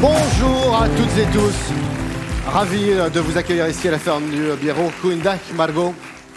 Bonjour à toutes et tous. Ravi de vous accueillir ici à la ferme du Biérot. Goeiedag, Margot.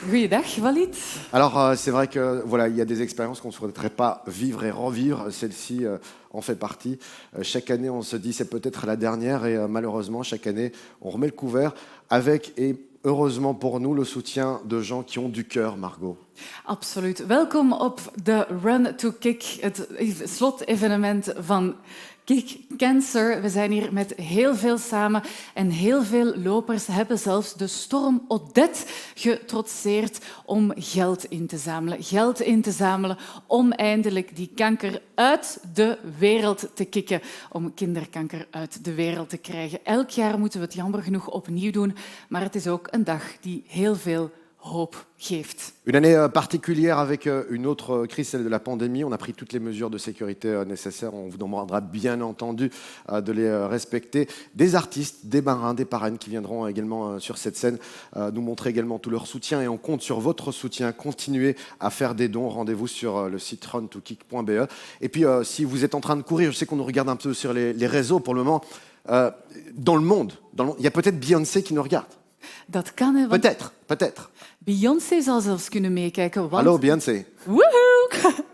Goeiedag, Walid. Alors, c'est vrai que voilà, il y a des expériences qu'on ne souhaiterait pas vivre et revivre. Celle-ci en fait partie. Chaque année, on se dit c'est peut-être la dernière et malheureusement, chaque année, on remet le couvert avec et heureusement pour nous le soutien de gens qui ont du cœur, Margot. Absoluut. Welkom op de Run to Kick, het slotevenement van Kick Cancer. We zijn hier met heel veel samen en heel veel lopers hebben zelfs de storm Odette getrotseerd om geld in te zamelen. Geld in te zamelen om eindelijk die kanker uit de wereld te kicken. Om kinderkanker uit de wereld te krijgen. Elk jaar moeten we het jammer genoeg opnieuw doen, maar het is ook een dag die heel veel hoop geeft. Une année particulière avec une autre crise, celle de la pandémie. On a pris toutes les mesures de sécurité nécessaires. On vous demandera bien entendu de les respecter. Des artistes, des marrains, des parraines qui viendront également sur cette scène nous montrer également tout leur soutien et on compte sur votre soutien. Continuez à faire des dons. Rendez-vous sur le site runtokick.be. Et puis, si vous êtes en train de courir, je sais qu'on nous regarde un peu sur les réseaux pour le moment. Dans le monde, il y a peut-être Beyoncé qui nous regarde. Dat kan, hè? Peut-être. Beyoncé zal zelfs kunnen meekijken. Want... Hallo Beyoncé. Woehoe!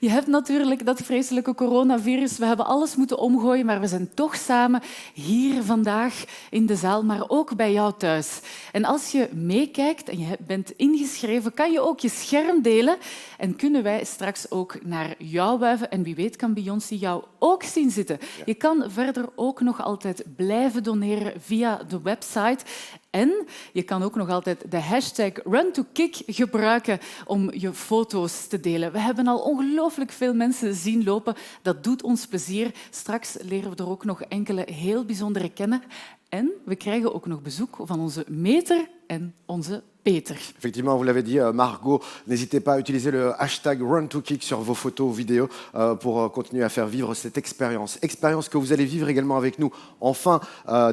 Je hebt natuurlijk dat vreselijke coronavirus. We hebben alles moeten omgooien, maar we zijn toch samen hier vandaag in de zaal, maar ook bij jou thuis. En als je meekijkt en je bent ingeschreven, kan je ook je scherm delen en kunnen wij straks ook naar jou wuiven. En wie weet kan Beyoncé jou ook zien zitten. Ja. Je kan verder ook nog altijd blijven doneren via de website. En je kan ook nog altijd de hashtag #RunToKick gebruiken om je foto's te delen. We hebben al ongelooflijk veel mensen zien lopen. Dat doet ons plezier. Straks leren we er ook nog enkele heel bijzondere kennen. En we krijgen ook nog bezoek van onze Meter en onze Peter. Effectivement, vous l'avez dit, Margot, n'hésitez pas à utiliser le hashtag #RunToKick sur vos photos ou vidéos pour continuer à faire vivre cette expérience. Expérience que vous allez vivre également avec nous en fin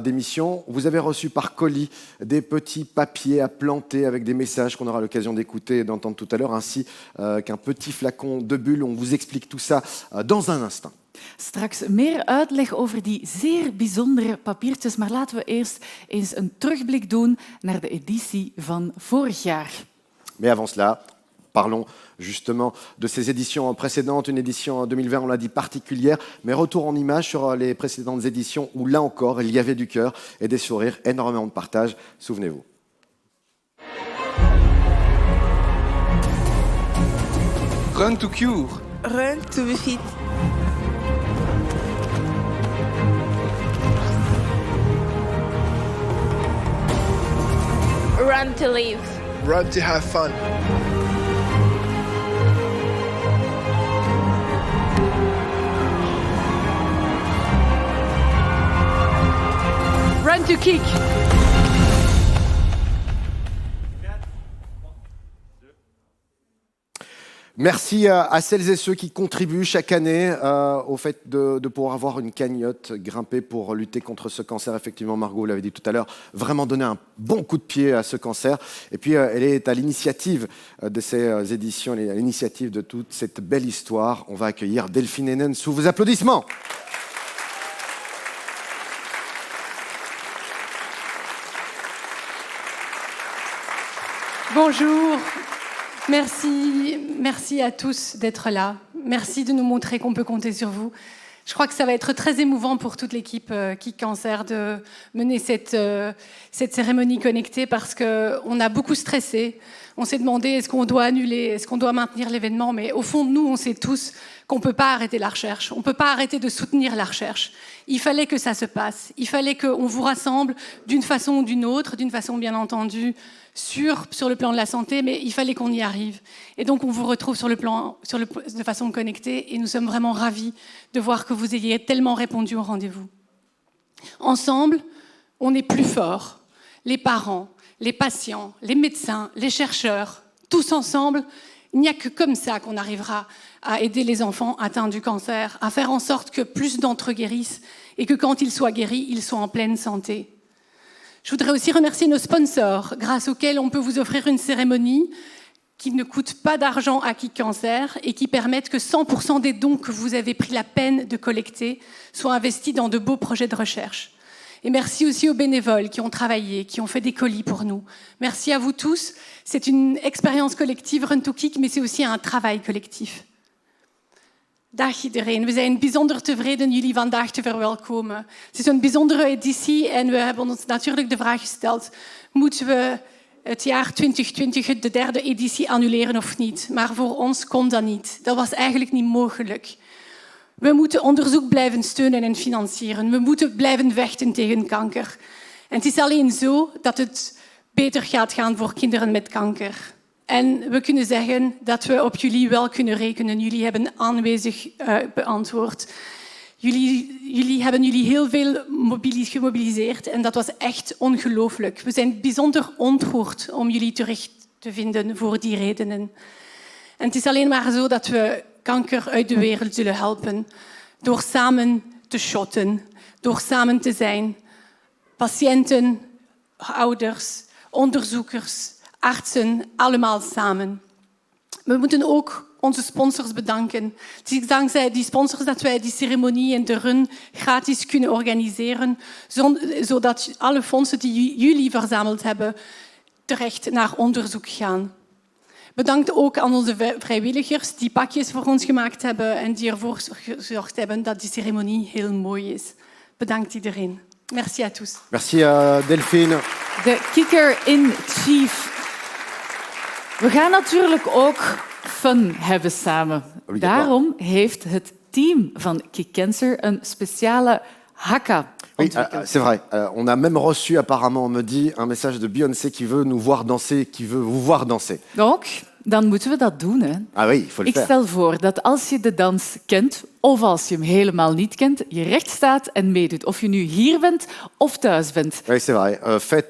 d'émission. Vous avez reçu par colis des petits papiers à planter avec des messages qu'on aura l'occasion d'écouter et d'entendre tout à l'heure, ainsi qu'un petit flacon de bulles. On vous explique tout ça dans un instant. Straks meer uitleg over die zeer bijzondere papiertjes, maar laten we eerst eens een terugblik doen naar de editie van vorig jaar. Mais avant cela, parlons justement de ces éditions précédentes. Une édition en 2020, on l'a dit, particulière, mais retour en image sur les précédentes éditions où, là encore, il y avait du cœur et des sourires, énormément de partage. Souvenez-vous. Run to cure. Run to be fit. Run to live. Run to have fun. Run to Kick. Merci à celles et ceux qui contribuent chaque année au fait de pouvoir avoir une cagnotte grimpée pour lutter contre ce cancer. Effectivement, Margot l'avait dit tout à l'heure, vraiment donner un bon coup de pied à ce cancer. Et puis, elle est à l'initiative de ces éditions, elle est à l'initiative de toute cette belle histoire. On va accueillir Delphine Hennen sous vos applaudissements. Bonjour, merci à tous d'être là. Merci de nous montrer qu'on peut compter sur vous. Je crois que ça va être très émouvant pour toute l'équipe Kick Cancer de mener cette cérémonie connectée parce qu'on a beaucoup stressé. On s'est demandé est-ce qu'on doit annuler, est-ce qu'on doit maintenir l'événement, mais au fond de nous, on sait tous qu'on ne peut pas arrêter la recherche. On ne peut pas arrêter de soutenir la recherche. Il fallait que ça se passe. Il fallait qu'on vous rassemble d'une façon ou d'une autre, d'une façon bien entendu sur le plan de la santé, mais il fallait qu'on y arrive. Et donc, on vous retrouve de façon connectée et nous sommes vraiment ravis de voir que vous ayez tellement répondu au rendez-vous. Ensemble, on est plus forts. Les parents, les patients, les médecins, les chercheurs, tous ensemble, il n'y a que comme ça qu'on arrivera à aider les enfants atteints du cancer, à faire en sorte que plus d'entre eux guérissent et que quand ils soient guéris, ils soient en pleine santé. Je voudrais aussi remercier nos sponsors, grâce auxquels on peut vous offrir une cérémonie qui ne coûtent pas d'argent à Kick Cancer et qui permettent que 100% des dons que vous avez pris la peine de collecter soient investis dans de beaux projets de recherche. Et merci aussi aux bénévoles qui ont travaillé, qui ont fait des colis pour nous. Merci à vous tous. C'est une expérience collective, Run to Kick, mais c'est aussi un travail collectif. Dag iedereen, we zijn bijzonder tevreden jullie vandaag te verwelkomen. Het is een bijzondere editie en we hebben ons natuurlijk de vraag gesteld, moeten we het jaar 2020, de derde editie, annuleren of niet? Maar voor ons kon dat niet. Dat was eigenlijk niet mogelijk. We moeten onderzoek blijven steunen en financieren. We moeten blijven vechten tegen kanker. En het is alleen zo dat het beter gaat gaan voor kinderen met kanker. En we kunnen zeggen dat we op jullie wel kunnen rekenen. Jullie hebben aanwezig beantwoord. Jullie hebben heel veel gemobiliseerd en dat was echt ongelooflijk. We zijn bijzonder ontroerd om jullie terug te vinden voor die redenen. En het is alleen maar zo dat we kanker uit de wereld zullen helpen. Door samen te shotten, door samen te zijn. Patiënten, ouders, onderzoekers, artsen, allemaal samen. We moeten ook onze sponsors bedanken. Het is dankzij die sponsors dat wij die ceremonie en de run gratis kunnen organiseren, zodat alle fondsen die jullie verzameld hebben terecht naar onderzoek gaan. Bedankt ook aan onze vrijwilligers die pakjes voor ons gemaakt hebben en die ervoor gezorgd hebben dat die ceremonie heel mooi is. Bedankt iedereen. Merci à tous. Merci Delphine. De kikker in chief. We gaan natuurlijk ook fun hebben samen. Daarom heeft het team van Kick Cancer een speciale haka ontwikkeld. C'est vrai. On a même reçu apparemment, on me dit, un message de Beyoncé qui veut nous voir danser, qui veut vous voir danser. Donc, dan moeten we dat doen. Hè. Ah oui, il faut le Ik faire. stel voor dat als je de dans kent, of als je hem helemaal niet kent, je recht staat en meedoet. Of je nu hier bent of thuis bent. Oui, c'est vrai.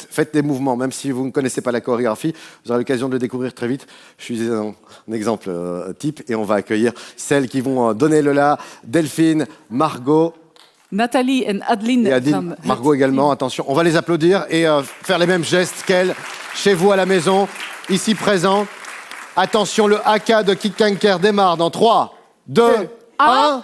Faites des mouvements, même si vous ne connaissez pas la chorégraphie. Vous aurez l'occasion de le découvrir très vite. Je suis un exemple type et on va accueillir celles qui vont donner le la. Delphine, Margot Nathalie en Adeline. et Adine. Van het Margot également, attention. On va les applaudir et faire les mêmes gestes qu'elles chez vous à la maison, ici présents. Attention, le haka de Kick Cancer démarre dans 3, 2, 1.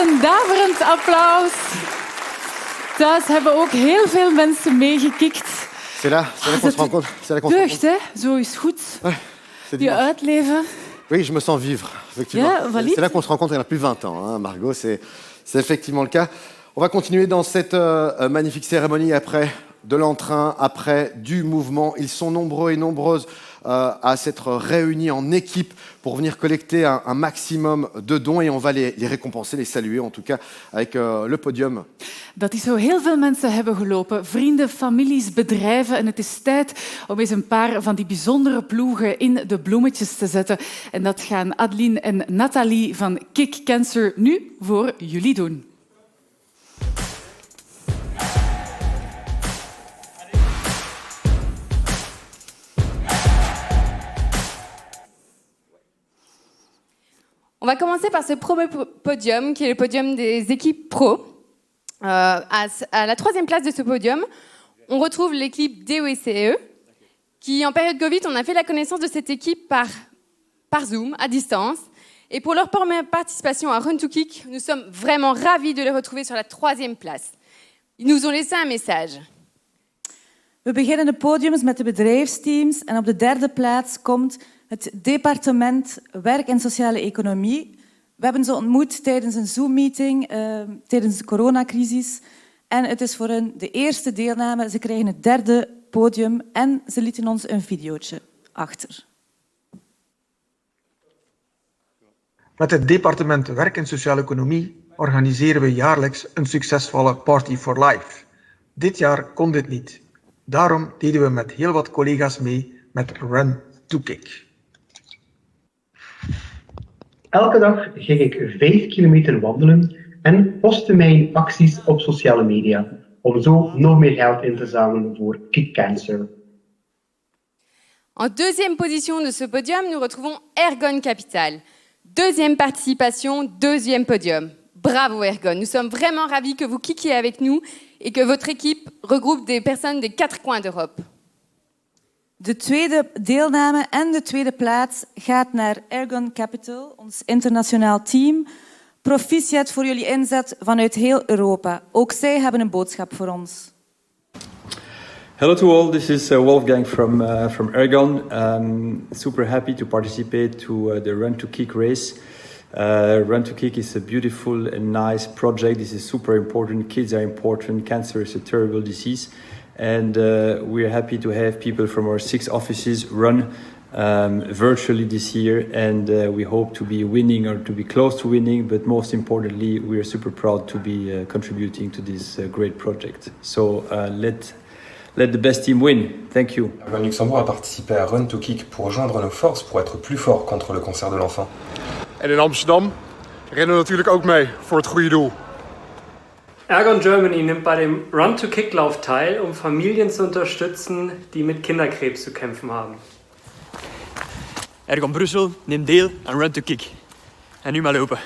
een daverend applaus. Thuis hebben ook heel veel mensen meegekikt. C'est là qu'on se rend compte. C'est là qu'on se rend Deugd, hè? Zo is goed. compte. C'est Je dimanche. uitleven. Oui, je me sens vivre, effectivement. Ja, valide. C'est là qu'on se rend compte qu'elle a plus de 20 ans, hein, Margot, c'est effectivement le cas. On va continuer dans cette magnifique cérémonie après de l'entrain, après du mouvement. Ils sont nombreux et nombreuses à s'être réunis en équipe pour venir collecter un maximum de dons et on va les récompenser, les saluer en tout cas avec le podium. Dat is zo heel veel mensen hebben gelopen. Vrienden, families, bedrijven. En het is tijd om eens een paar van die bijzondere ploegen in de bloemetjes te zetten. En dat gaan Adeline en Nathalie van Kick Cancer nu voor jullie doen. On va commencer par ce premier podium, qui est le podium des équipes pro. À la troisième place de ce podium, on retrouve l'équipe DOECE, qui en période Covid, on a fait la connaissance de cette équipe par Zoom, à distance. Et pour leur première participation à Run to Kick, nous sommes vraiment ravis de les retrouver sur la troisième place. Ils nous ont laissé un message. We beginnen de podiums met de bedrijfsteams en op de derde plaats komt het departement Werk en Sociale Economie. We hebben ze ontmoet tijdens een Zoom-meeting, tijdens de coronacrisis. En het is voor hen de eerste deelname. Ze krijgen het derde podium en ze lieten ons een videootje achter. Met het departement Werk en Sociale Economie organiseren we jaarlijks een succesvolle Party for Life. Dit jaar kon dit niet. Daarom deden we met heel wat collega's mee met Run to Kick. Elke dag ging ik 5 kilometer wandelen en postte mijn acties op sociale media om zo nog meer geld in te zamelen voor Kick Cancer. En deuxième position de ce podium, nous retrouvons Ergon Capital. Deuxième participation, deuxième podium. Bravo Ergon, nous sommes vraiment ravis que vous kickiez avec nous et que votre équipe regroupe des personnes des 4 coins d'Europe. De tweede deelname en de tweede plaats gaat naar Ergon Capital, ons internationaal team. Proficiat voor jullie inzet vanuit heel Europa. Ook zij hebben een boodschap voor ons. Hello to all, this is Wolfgang from Ergon. Super happy to participate to the Run to Kick race. Run to Kick is a beautiful and nice project. This is super important. Kids are important. Cancer is a terrible disease. And we're happy to have people from our 6 offices run virtually this year. And we hope to be winning or to be close to winning. But most importantly, we are super proud to be contributing to this great project. So let the best team win. Thank you. Ergon Luxembourg a participé à Run to Kick pour joindre nos forces pour être plus fort contre le cancer de l'enfant. En in Amsterdam rennen we natuurlijk ook mee voor het goede doel. Ergon Germany nimmt bei dem Run to Kick Lauf teil, um Familien zu unterstützen, die mit Kinderkrebs zu kämpfen haben. Ergon Brussel neemt deel aan Run to Kick. En nu maar lopen.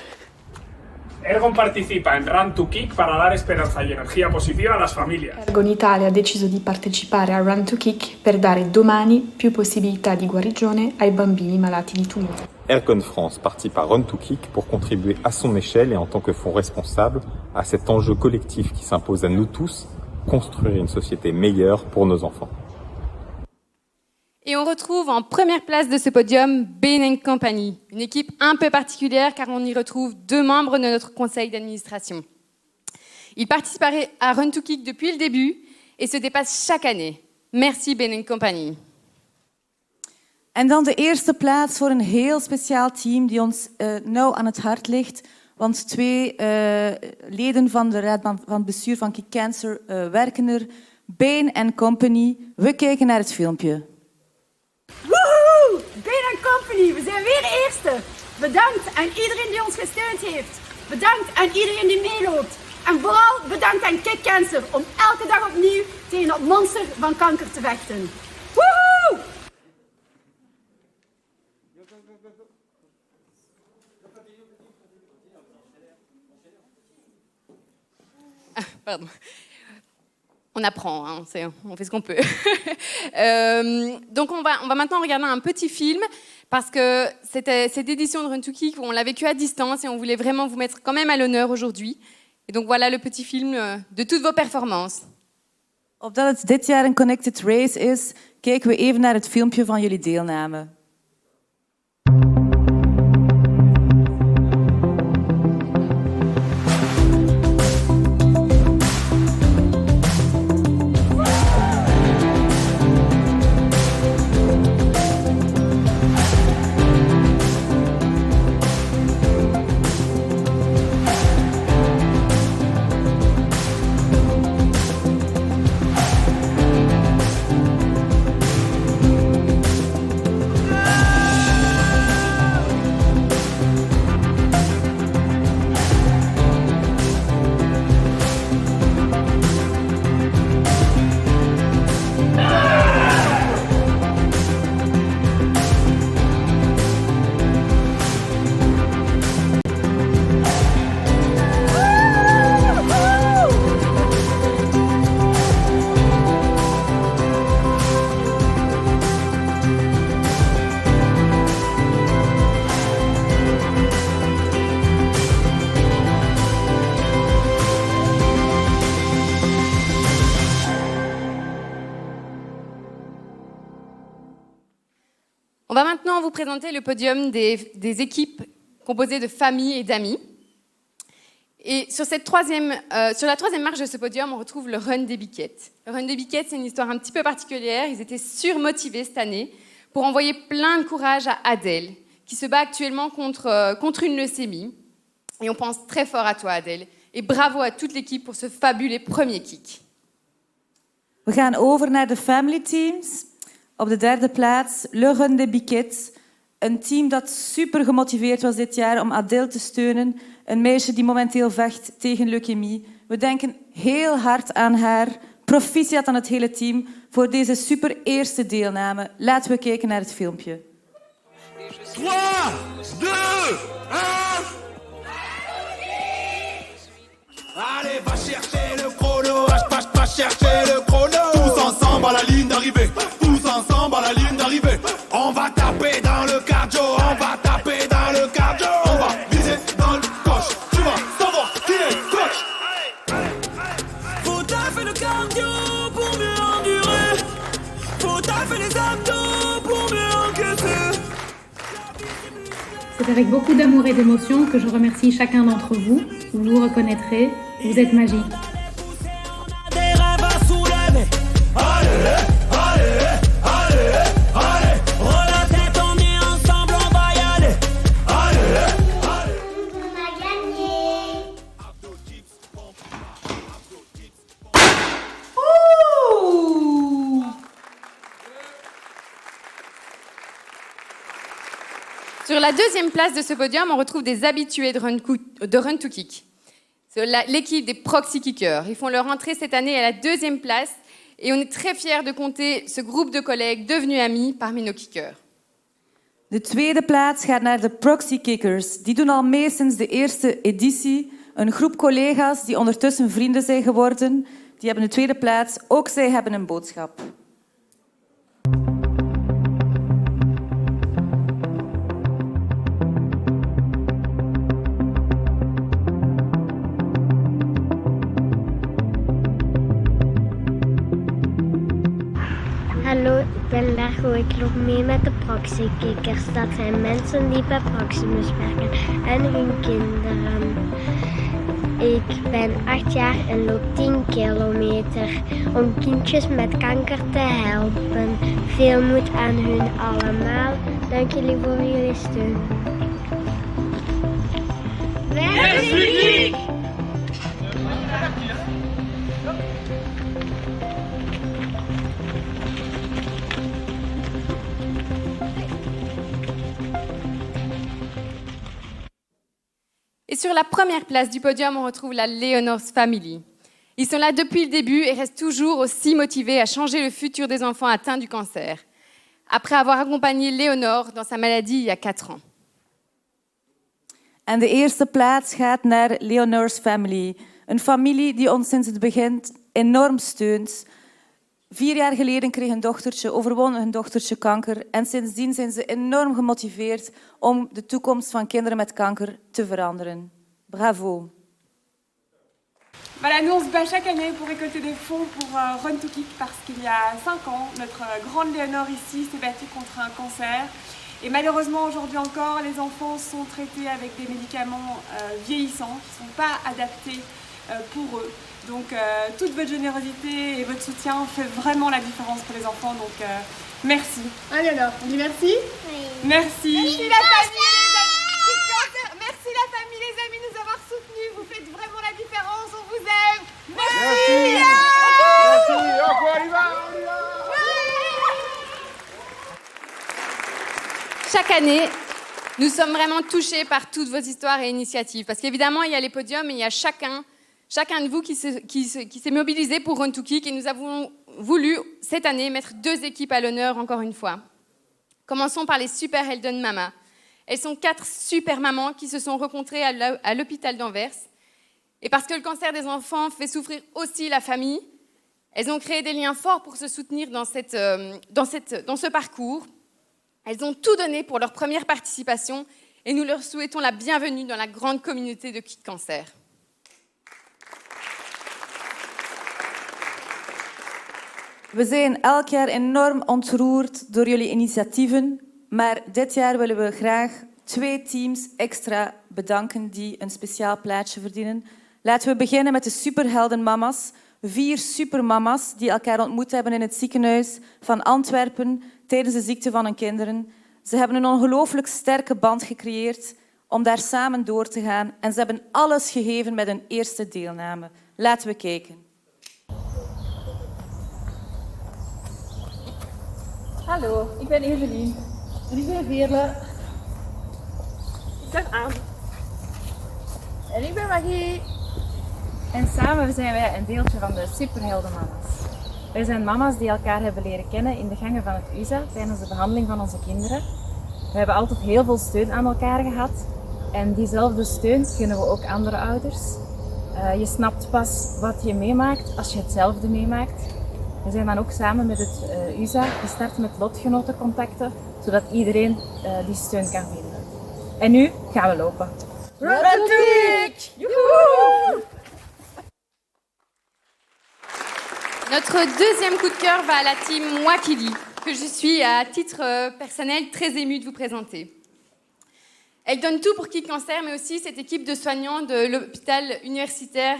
Ergon partecipa in Run to Kick para dar esperanza y energía positiva a las familias. Ergon Italia ha deciso di partecipare a Run to Kick per dare domani più possibilità di guarigione ai bambini malati di tumore. Ergon France participe à Run to Kick pour contribuer à son échelle et en tant que fonds responsable à cet enjeu collectif qui s'impose à nous tous, construire une société meilleure pour nos enfants. Et on retrouve en première place de ce podium Bain & Company, une équipe un peu particulière car on y retrouve 2 membres de notre conseil d'administration. Ils participent à Run to Kick depuis le début et se dépassent chaque année. Merci Bain & Company. En dan de eerste plaats voor een heel speciaal team die ons nauw aan het hart ligt. Want 2 leden van de raad van het bestuur van Kick Cancer werken er. Bain & Company. We kijken naar het filmpje. Woehoe! Bain & Company, we zijn weer eerste. Bedankt aan iedereen die ons gesteund heeft. Bedankt aan iedereen die meeloopt. En vooral bedankt aan Kick Cancer om elke dag opnieuw tegen dat monster van kanker te vechten. Woehoe! Pardon. On apprend, hein, on fait ce qu'on peut. Donc on va maintenant regarder un petit film parce que cette édition de Run to Kick, on l'a vécue à distance et on voulait vraiment vous mettre quand même à l'honneur aujourd'hui. Et donc voilà le petit film de toutes vos performances. Omdat het dit jaar een Connected Race is, kijken we even naar het filmpje van jullie deelname. On va maintenant vous présenter le podium des équipes composées de familles et d'amis. Et sur la troisième marche de ce podium, on retrouve le Run des Biquettes. Le Run des Biquettes, c'est une histoire un petit peu particulière. Ils étaient surmotivés cette année pour envoyer plein de courage à Adèle, qui se bat actuellement contre une leucémie. Et on pense très fort à toi, Adèle. Et bravo à toute l'équipe pour ce fabuleux premier kick. We gaan over naar de family teams. Op de derde plaats, Le Run des Biquettes. Een team dat super gemotiveerd was dit jaar om Adèle te steunen. Een meisje die momenteel vecht tegen leukemie. We denken heel hard aan haar. Proficiat aan het hele team voor deze super eerste deelname. Laten we kijken naar het filmpje. 3, 2, 1... Allez, va chercher le chrono, va chercher le chrono. Tous ensemble à la ligne d'arrivée, tous ensemble à la ligne d'arrivée. On va taper dans le cardio, on va taper dans le cardio. On va viser dans le coche, tu vas savoir qui est coach. Faut taper le cardio pour mieux endurer. Faut taper les abdos pour mieux encaisser. C'est avec beaucoup d'amour et d'émotion que je remercie chacun d'entre vous. Vous vous reconnaîtrez, vous êtes magique. Sur la deuxième place de ce podium, on retrouve des habitués de Run to Kick. C'est l'équipe des Proxy Kickers. Ils font leur entrée cette année à la deuxième place et on est très fiers de compter ce groupe de collègues devenus amis parmi nos kickers. De tweede plaats gaat naar de Proxy Kickers. Die doen al mee sinds de eerste editie. Een groep collega's die ondertussen vrienden zijn geworden. Die hebben de tweede plaats. Ook zij hebben een boodschap. Hallo, ik ben Largo. Ik loop mee met de Proxy Kickers. Dat zijn mensen die bij Proximus werken en hun kinderen. Ik ben 8 jaar en loop 10 kilometer om kindjes met kanker te helpen. Veel moed aan hun allemaal. Dank jullie voor jullie steun. Westpubliek! Et sur la première place du podium, on retrouve la Leonor's Family. Ils sont là depuis le début et restent toujours aussi motivés à changer le futur des enfants atteints du cancer, après avoir accompagné Léonore dans sa maladie il y a 4 ans. En de eerste plaats gaat naar Leonor's Family. Een familie die ons sinds het begin enorm steunt. 4 jaar geleden kreeg een dochtertje, overwon hun dochtertje kanker. En sindsdien zijn ze enorm gemotiveerd om de toekomst van kinderen met kanker te veranderen. Bravo. Voilà, nous on se bat chaque année pour récolter des fonds pour Run to Kick parce qu'il y a 5 ans, notre grande Léonore ici s'est battue contre un cancer. Et malheureusement, aujourd'hui encore, les enfants sont traités avec des médicaments vieillissants qui ne sont pas adaptés pour eux. Donc toute votre générosité et votre soutien fait vraiment la différence pour les enfants. Donc merci. Allez alors, on dit merci. Oui. Merci. Merci la famille, les amis. Merci la famille, les amis, de nous avoir soutenus. Vous faites vraiment la différence. On vous aime. Merci. Merci. On y va. Chaque année, nous sommes vraiment touchés par toutes vos histoires et initiatives. Parce qu'évidemment, il y a les podiums, mais il y a chacun de vous qui s'est mobilisé pour Run to Kick. Et nous avons voulu, cette année, mettre 2 équipes à l'honneur, encore une fois. Commençons par les Super Helden Mamas. Elles sont 4 super mamans qui se sont rencontrées à l'hôpital d'Anvers. Et parce que le cancer des enfants fait souffrir aussi la famille, elles ont créé des liens forts pour se soutenir dans ce parcours. Elles ont tout donné pour leur première participation et nous leur souhaitons la bienvenue dans la grande communauté de Kick Cancer. We zijn elk jaar enorm ontroerd door jullie initiatieven, maar dit jaar willen we graag 2 teams extra bedanken die een speciaal plaatsje verdienen. Laten we beginnen met de superheldenmama's. 4 supermama's die elkaar ontmoet hebben in het ziekenhuis van Antwerpen tijdens de ziekte van hun kinderen. Ze hebben een ongelooflijk sterke band gecreëerd om daar samen door te gaan en ze hebben alles gegeven met hun eerste deelname. Laten we kijken. Hallo, ik ben Evelien. En ik ben Veerle. Ik ben Aan. En ik ben Magie. En samen zijn wij een deeltje van de Superheldenmama's. Wij zijn mama's die elkaar hebben leren kennen in de gangen van het USA tijdens de behandeling van onze kinderen. We hebben altijd heel veel steun aan elkaar gehad. En diezelfde steun gunnen we ook andere ouders. Je snapt pas wat je meemaakt als je hetzelfde meemaakt. We zijn dan ook samen met het USA gestart met lotgenotencontacten, zodat iedereen die steun kan vinden. En nu gaan we lopen. Run to Kick! Youhou! Notre deuxième coup de cœur va à la team Wakili, que je suis à titre personnel très émue de vous présenter. Elle donne tout pour Kick Cancer, mais aussi cette équipe de soignants de l'hôpital universitaire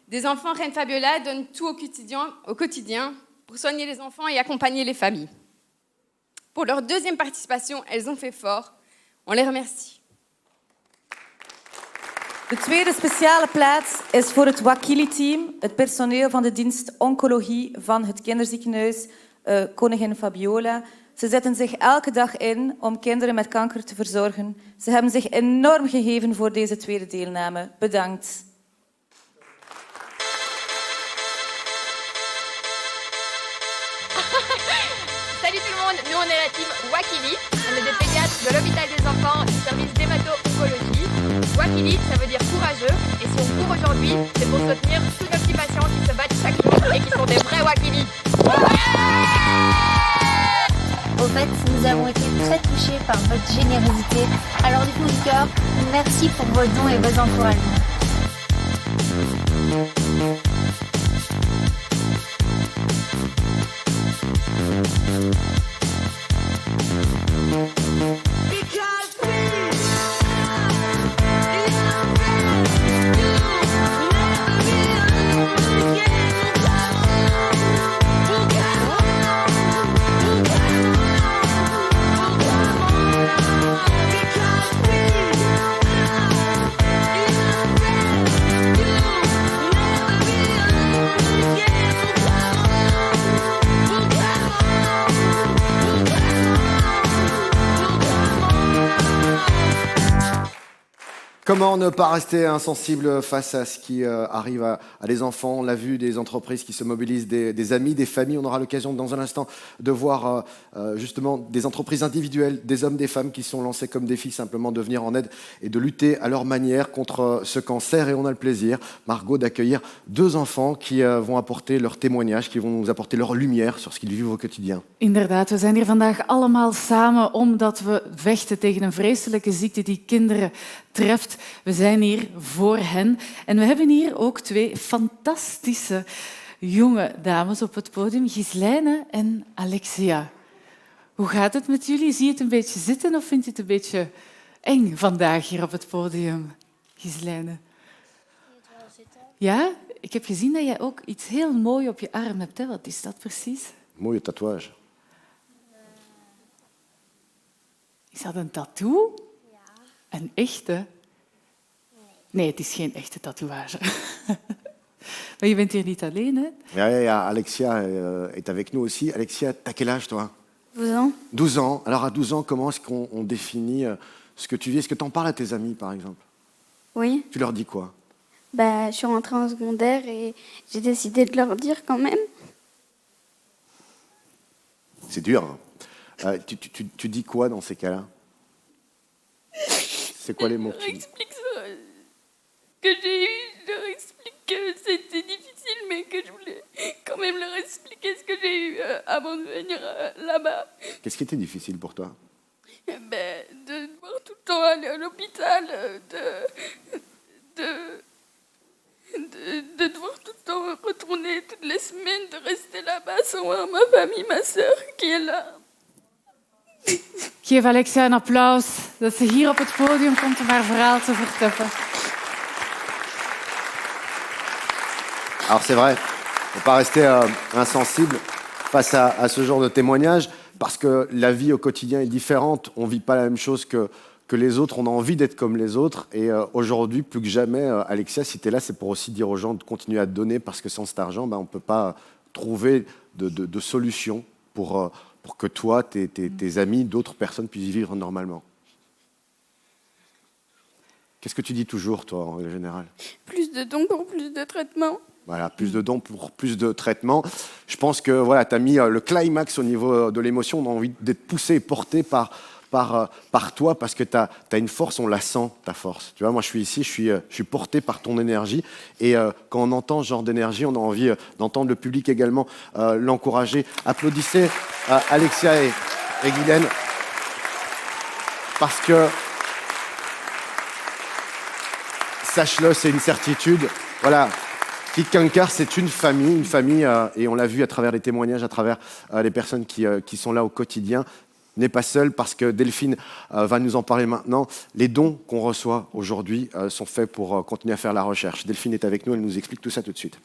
des enfants Reine Fabiola donne tout au quotidien pour soigner les enfants et accompagner les familles. Pour leur deuxième participation, elles ont fait fort. On les remercie. De tweede speciale plaats is voor het Wakili-team, het personeel van de dienst oncologie van het kinderziekenhuis Koningin Fabiola. Ze zetten zich elke dag in om kinderen met kanker te verzorgen. Ze hebben zich enorm gegeven voor deze tweede deelname. Bedankt. Salut tout le monde, nous on est la team Wakili, on est des pédiatres de l'hôpital des enfants du service d'hémato-oncologie. Wakili, ça veut dire courageux, et si on court aujourd'hui, c'est pour soutenir tous nos petits patients qui se battent chaque jour et qui sont des vrais Wakili. Au fait, nous avons été très touchés par votre générosité. Alors du fond du cœur, merci pour vos dons et vos encouragements. Comment ne pas rester insensible face à ce qui arrive à des enfants? On l'a vu, des entreprises qui se mobilisent, des amis, des familles. On aura l'occasion dans un instant de voir justement des entreprises individuelles, des hommes, des femmes qui sont lancés comme défi simplement de venir en aide et de lutter à leur manière contre ce cancer. Et on a le plaisir, Margot, d'accueillir 2 enfants qui vont apporter leur témoignage, qui vont nous apporter leur lumière sur ce qu'ils vivent au quotidien. Inderdaad, we zijn hier vandaag allemaal samen omdat we vechten tegen een vreselijke ziekte die kinderen treft. We zijn hier voor hen. En we hebben hier ook 2 fantastische jonge dames op het podium, Ghislaine en Alexia. Hoe gaat het met jullie? Zie je het een beetje zitten of vind je het een beetje eng vandaag hier op het podium, Ghislaine? Ja? Ik heb gezien dat jij ook iets heel moois op je arm hebt. Hè? Wat is dat precies? Mooie tatoeage. Is dat een tattoo? Ja. Een echte? Nee, het is geen echte tatoeage. Maar je bent hier niet alleen, hè? Ja, Alexia est avec nous aussi. Alexia, t'as quel âge, toi? 12 ans. 12 ans. Alors, à 12 ans, comment est-ce qu'on définit ce que tu vis? Est-ce que tu en parles à tes amis, par exemple? Oui. Tu leur dis quoi? Je suis rentrée en secondaire et j'ai décidé de leur dire quand même. C'est dur. Hein. Tu dis quoi dans ces cas-là? C'est quoi les mots Je leur explique que j'ai eu, je leur explique que c'était difficile, mais que je voulais quand même leur expliquer ce que j'ai eu avant de venir là-bas. Qu'est-ce qui était difficile pour toi? De devoir tout le temps aller à l'hôpital, de devoir tout le temps retourner toutes les semaines, de rester là-bas sans voir ma famille, ma sœur qui est là. Geef Alexia een applaus dat ze hier op het podium komt om haar verhaal te vertellen. Alors c'est vrai, on ne peut pas rester insensible face à ce genre de témoignage parce que la vie au quotidien est différente. On ne vit pas la même chose que les autres, on a envie d'être comme les autres. Et aujourd'hui, plus que jamais, Alexia, si tu es là, c'est pour aussi dire aux gens de continuer à donner parce que sans cet argent, on ne peut pas trouver de solution pour que toi, tes amis, d'autres personnes puissent vivre normalement. Qu'est-ce que tu dis toujours, toi, en général? Plus de dons pour plus de traitements. Voilà, plus de dons pour plus de traitements. Je pense que voilà, tu as mis le climax au niveau de l'émotion. On a envie d'être poussé et porté par toi parce que tu as une force, on la sent, ta force. Tu vois, moi, je suis ici, je suis porté par ton énergie. Et quand on entend ce genre d'énergie, on a envie d'entendre le public également l'encourager. Applaudissez Alexia et Guylaine parce que, sache-le, c'est une certitude. Voilà. Kik Kankar, c'est une famille, et on l'a vu à travers les témoignages, à travers les personnes qui sont là au quotidien, n'est pas seule parce que Delphine va nous en parler maintenant. Les dons qu'on reçoit aujourd'hui sont faits pour continuer à faire la recherche. Delphine est avec nous, elle nous explique tout ça tout de suite.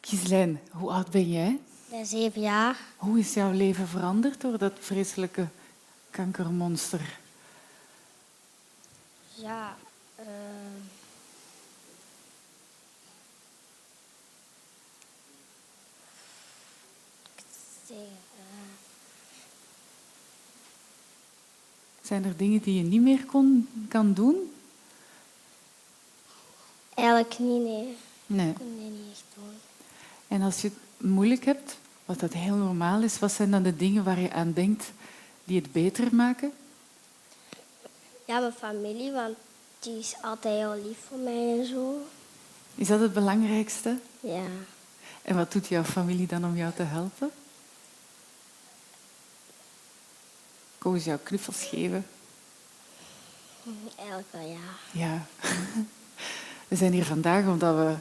Ghislaine, hoe oud ben jij? 7 jaar. Hoe is jouw leven veranderd door dat vreselijke kankermonster? Ja, Zijn er dingen die je niet meer kan doen? eigenlijk niet, nee. Nee. Ik kon die niet echt doen. En als je het moeilijk hebt, wat dat heel normaal is, wat zijn dan de dingen waar je aan denkt die het beter maken? Ja, mijn familie, want die is altijd heel lief voor mij en zo. Is dat het belangrijkste? Ja. En wat doet jouw familie dan om jou te helpen? Komen ze jou knuffels geven? Eigenlijk wel, ja. Ja. We zijn hier vandaag omdat we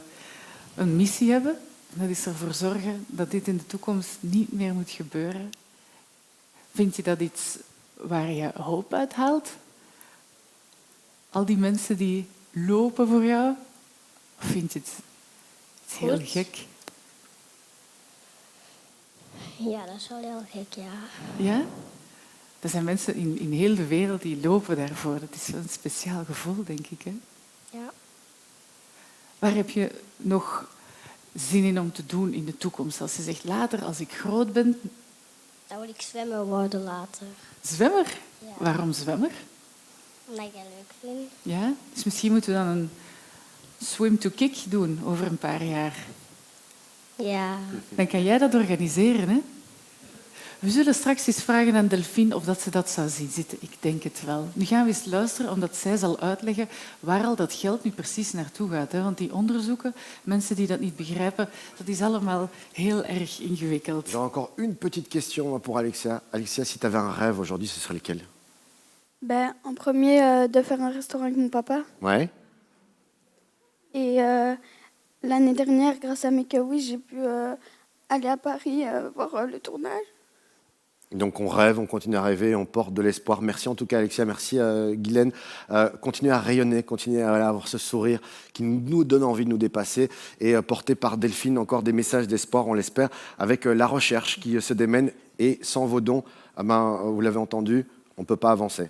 een missie hebben. Dat is ervoor zorgen dat dit in de toekomst niet meer moet gebeuren. Vind je dat iets waar je hoop uit haalt? Al die mensen die lopen voor jou? Of vind je het heel gek? Ja, dat is wel heel gek, ja. Ja? Er zijn mensen in heel de wereld die lopen daarvoor. Dat is wel een speciaal gevoel, denk ik. Hè? Ja. Waar heb je nog zin in om te doen in de toekomst? Als je zegt, later, als ik groot ben... Dan wil ik zwemmer worden later. Zwemmer? Ja. Waarom zwemmer? Omdat ik dat leuk vind. Ja? Dus misschien moeten we dan een swim to kick doen over een paar jaar. Ja. Dan kan jij dat organiseren, hè? We zullen straks eens vragen aan Delphine of dat ze dat zou zien zitten. Ik denk het wel. Nu gaan we eens luisteren, omdat zij zal uitleggen waar al dat geld nu precies naartoe gaat. Hè? Want die onderzoeken, mensen die dat niet begrijpen, dat is allemaal heel erg ingewikkeld. J'aurais encore une petite question pour Alexia. Alexia, si tu avais un rêve aujourd'hui, ce serait lequel? Ben, en premier, de faire un restaurant avec mon papa. Ouais. Et l'année dernière, grâce à Make a Wish, j'ai pu aller à Paris voir le tournage. Donc on rêve, on continue à rêver, on porte de l'espoir. Merci en tout cas Alexia, merci Guylaine. Continuez à rayonner, continuez à avoir ce sourire qui nous donne envie de nous dépasser et porté par Delphine, encore des messages d'espoir, on l'espère, avec la recherche qui se démène et sans vos dons, vous l'avez entendu, on ne peut pas avancer.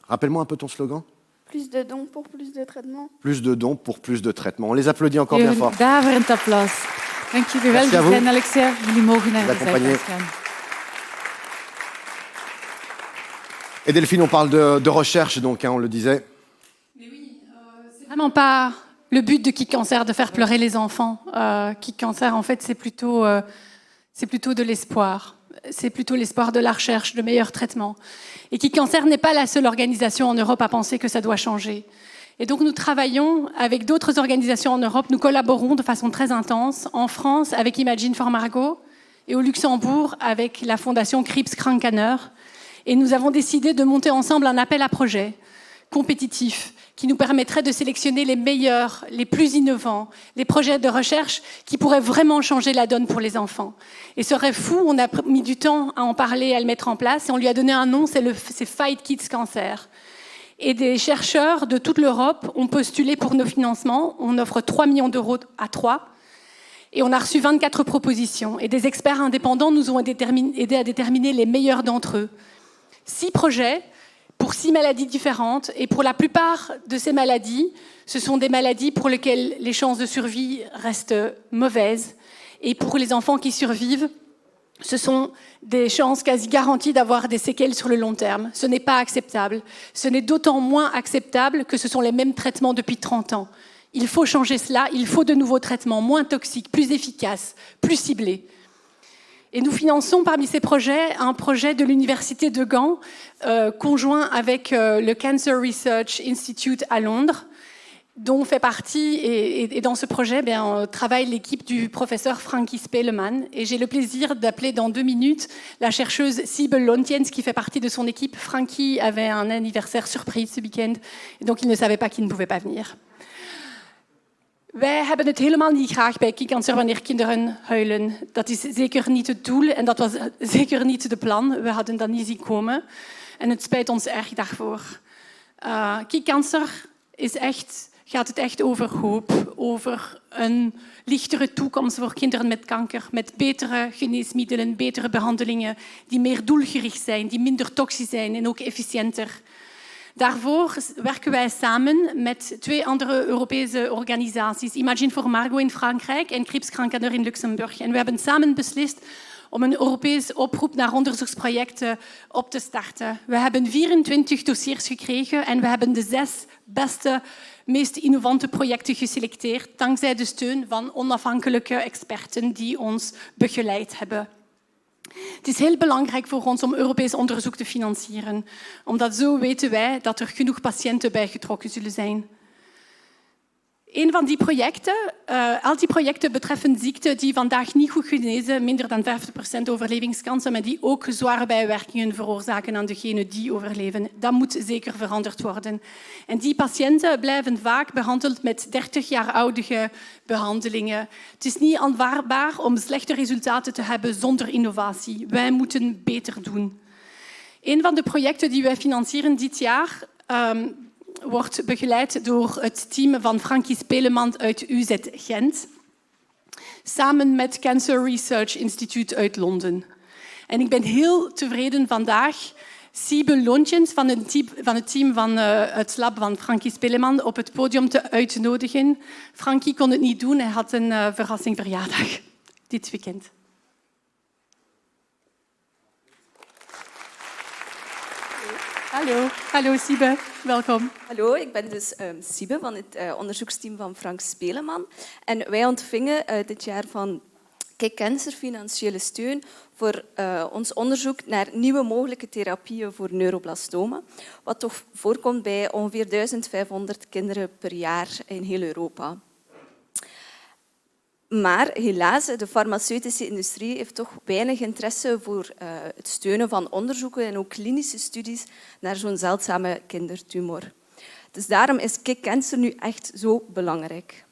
Rappelle-moi un peu ton slogan. Plus de dons pour plus de traitements. Plus de dons pour plus de traitements. On les applaudit encore bien fort. Daverend applaus. Dank jullie wel, Guylaine en Alexia. Jullie mogen naar de zijkant gaan. Et Delphine, on parle de recherche, donc, hein, on le disait. C'est vraiment pas le but de Kick Cancer de faire pleurer les enfants. Kick Cancer, en fait, c'est plutôt de l'espoir. C'est plutôt l'espoir de la recherche, de meilleurs traitements. Et Kick Cancer n'est pas la seule organisation en Europe à penser que ça doit changer. Et donc nous travaillons avec d'autres organisations en Europe. Nous collaborons de façon très intense en France avec Imagine for Margot et au Luxembourg avec la fondation Krebskrankenheimer. Et nous avons décidé de monter ensemble un appel à projets compétitif qui nous permettrait de sélectionner les meilleurs, les plus innovants, les projets de recherche qui pourraient vraiment changer la donne pour les enfants. Et ce serait fou, on a mis du temps à en parler, à le mettre en place, et on lui a donné un nom, c'est Fight Kids Cancer. Et des chercheurs de toute l'Europe ont postulé pour nos financements. On offre 3 millions d'euros à 3. Et on a reçu 24 propositions. Et des experts indépendants nous ont aidés à déterminer les meilleurs d'entre eux. 6 projets pour 6 maladies différentes. Et pour la plupart de ces maladies, ce sont des maladies pour lesquelles les chances de survie restent mauvaises. Et pour les enfants qui survivent, ce sont des chances quasi garanties d'avoir des séquelles sur le long terme. Ce n'est pas acceptable. Ce n'est d'autant moins acceptable que ce sont les mêmes traitements depuis 30 ans. Il faut changer cela. Il faut de nouveaux traitements moins toxiques, plus efficaces, plus ciblés. Et nous finançons parmi ces projets un projet de l'Université de Gand, conjoint avec le Cancer Research Institute à Londres, dont fait partie, et dans ce projet, travaille l'équipe du professeur Frankie Speleman. Et j'ai le plaisir d'appeler dans 2 minutes la chercheuse Sibylle Lontiens, qui fait partie de son équipe. Frankie avait un anniversaire surprise ce week-end, et donc il ne savait pas qu'il ne pouvait pas venir. Wij hebben het helemaal niet graag bij Kick Cancer wanneer kinderen huilen. Dat is zeker niet het doel en dat was zeker niet de plan. We hadden dat niet zien komen. En het spijt ons erg daarvoor. Kick Cancer gaat het echt over hoop, over een lichtere toekomst voor kinderen met kanker, met betere geneesmiddelen, betere behandelingen, die meer doelgericht zijn, die minder toxisch zijn en ook efficiënter. Daarvoor werken wij samen met 2 andere Europese organisaties, Imagine for Margot in Frankrijk en Krebskrankenheimer in Luxemburg. En we hebben samen beslist om een Europese oproep naar onderzoeksprojecten op te starten. We hebben 24 dossiers gekregen en we hebben de 6 beste, meest innovante projecten geselecteerd, dankzij de steun van onafhankelijke experten die ons begeleid hebben. Het is heel belangrijk voor ons om Europees onderzoek te financieren, omdat zo weten wij dat er genoeg patiënten bij betrokken zullen zijn. Een van die projecten, al die projecten betreffen ziekten die vandaag niet goed genezen, minder dan 50% overlevingskansen, maar die ook zware bijwerkingen veroorzaken aan degenen die overleven. Dat moet zeker veranderd worden. En die patiënten blijven vaak behandeld met 30 jaar oude behandelingen. Het is niet aanvaardbaar om slechte resultaten te hebben zonder innovatie. Wij moeten beter doen. Een van de projecten die wij financieren dit jaar wordt begeleid door het team van Frankie Speleman uit UZ Gent, samen met Cancer Research Institute uit Londen. En ik ben heel tevreden vandaag Sibylle Lontiens van het team van het lab van Frankie Speleman op het podium uit te nodigen. Frankie kon het niet doen, hij had een verrassingverjaardag dit weekend. Hallo Siebe, welkom. Hallo, ik ben dus Siebe van het onderzoeksteam van Frank Speleman. En wij ontvingen dit jaar van Kick Cancer financiële steun voor ons onderzoek naar nieuwe mogelijke therapieën voor neuroblastoma, wat toch voorkomt bij ongeveer 1500 kinderen per jaar in heel Europa. Maar helaas, de farmaceutische industrie heeft toch weinig interesse voor het steunen van onderzoeken en ook klinische studies naar zo'n zeldzame kindertumor. Dus daarom is Kick Cancer nu echt zo belangrijk.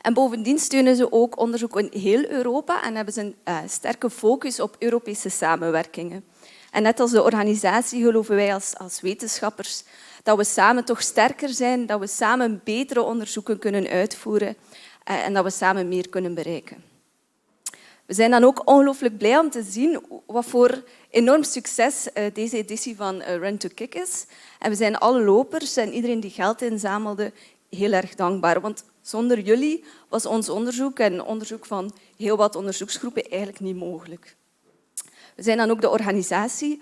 En bovendien steunen ze ook onderzoek in heel Europa en hebben ze een sterke focus op Europese samenwerkingen. En net als de organisatie geloven wij als wetenschappers dat we samen toch sterker zijn, dat we samen betere onderzoeken kunnen uitvoeren en dat we samen meer kunnen bereiken. We zijn dan ook ongelooflijk blij om te zien wat voor enorm succes deze editie van Run to Kick is. En we zijn alle lopers en iedereen die geld inzamelde heel erg dankbaar. Want zonder jullie was ons onderzoek en onderzoek van heel wat onderzoeksgroepen eigenlijk niet mogelijk. We zijn dan ook de organisatie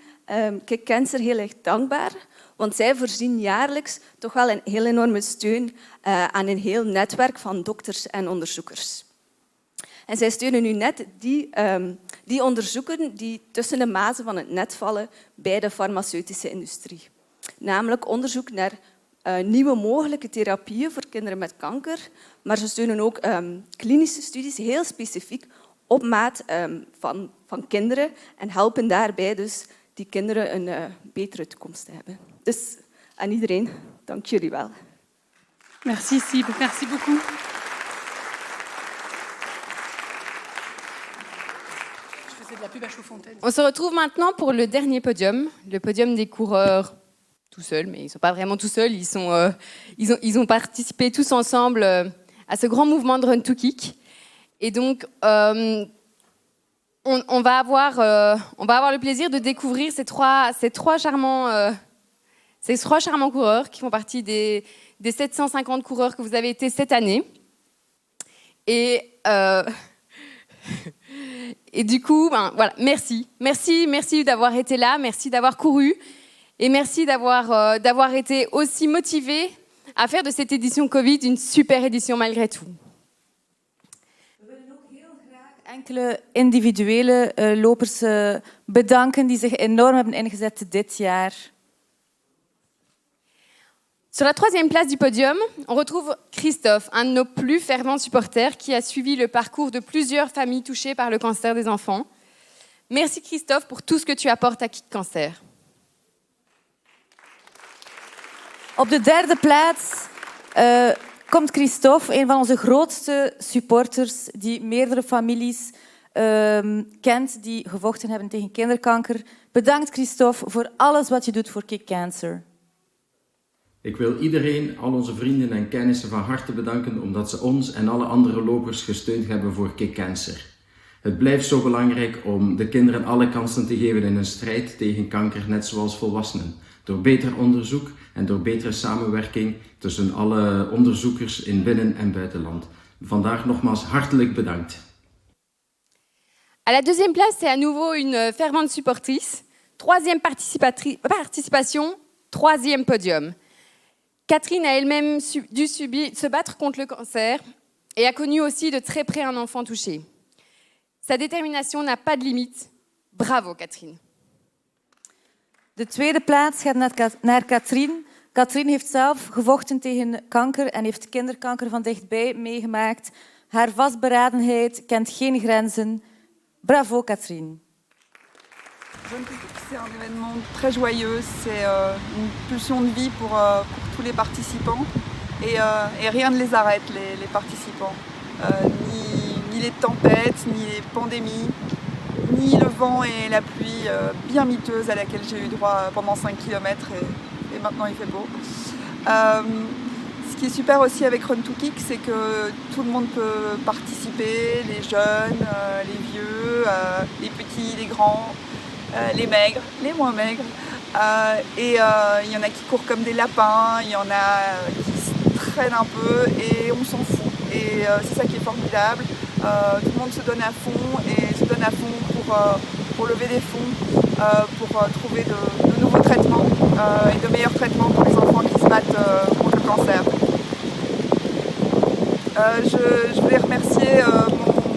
Kick Cancer heel erg dankbaar, want zij voorzien jaarlijks toch wel een heel enorme steun aan een heel netwerk van dokters en onderzoekers. En zij steunen nu net die onderzoeken die tussen de mazen van het net vallen bij de farmaceutische industrie. Namelijk onderzoek naar nieuwe mogelijke therapieën voor kinderen met kanker, maar ze steunen ook klinische studies heel specifiek op maat van kinderen en helpen daarbij dus die kinderen een betere toekomst te hebben. Dus aan iedereen, dank jullie wel. Merci Siebe, merci beaucoup. On se retrouve maintenant pour le dernier podium, le podium des coureurs tout seuls, mais ils ne sont pas vraiment tout seuls, ils ont participé tous ensemble à ce grand mouvement de Run to Kick. Et donc, on va avoir le plaisir de découvrir ces trois charmants coureurs qui font partie des 750 coureurs que vous avez été cette année. Et du coup, voilà, merci d'avoir été là, merci d'avoir couru et merci d'avoir été aussi motivés à faire de cette édition Covid une super édition malgré tout. Enkele individuele lopers bedanken die zich enorm hebben ingezet dit jaar. Sur la troisième place du podium, on retrouve Christophe, un de nos plus fervents supporters qui a suivi le parcours de plusieurs familles touchées par le cancer des enfants. Merci Christophe pour tout ce que tu apportes à Kick Cancer. Op de derde plaats komt Christophe, een van onze grootste supporters die meerdere families kent die gevochten hebben tegen kinderkanker. Bedankt Christophe voor alles wat je doet voor Kick Cancer. Ik wil iedereen, al onze vrienden en kennissen van harte bedanken omdat ze ons en alle andere lopers gesteund hebben voor Kick Cancer. Het blijft zo belangrijk om de kinderen alle kansen te geven in hun strijd tegen kanker, net zoals volwassenen. Door beter onderzoek en door betere samenwerking tussen alle onderzoekers in binnen- en buitenland. Vandaag nogmaals hartelijk bedankt. À la deuxième place, c'est à nouveau une fervente supportrice. Troisième participation, troisième podium. Catherine a elle-même dû se battre contre le cancer et a connu aussi de très près un enfant touché. Sa détermination n'a pas de limite. Bravo, Catherine. De tweede plaats gaat naar Catherine. Catherine heeft zelf gevochten tegen kanker en heeft kinderkanker van dichtbij meegemaakt. Haar vastberadenheid kent geen grenzen. Bravo, Catherine. C'est un événement très joyeux, c'est une pulsion de vie pour tous les participants et rien ne les arrête, les participants. Ni les tempêtes, ni les pandémies, ni le vent et la pluie bien miteuse à laquelle j'ai eu droit pendant 5 km et maintenant il fait beau. Ce qui est super aussi avec Run to Kick, c'est que tout le monde peut participer, les jeunes, les vieux, les petits, les grands. Les maigres, les moins maigres. Et il y en a qui courent comme des lapins, il y en a qui se traînent un peu et on s'en fout. Et c'est ça qui est formidable. Tout le monde se donne à fond et se donne à fond pour lever des fonds pour trouver de nouveaux traitements et de meilleurs traitements pour les enfants qui se battent contre le cancer. Je voulais remercier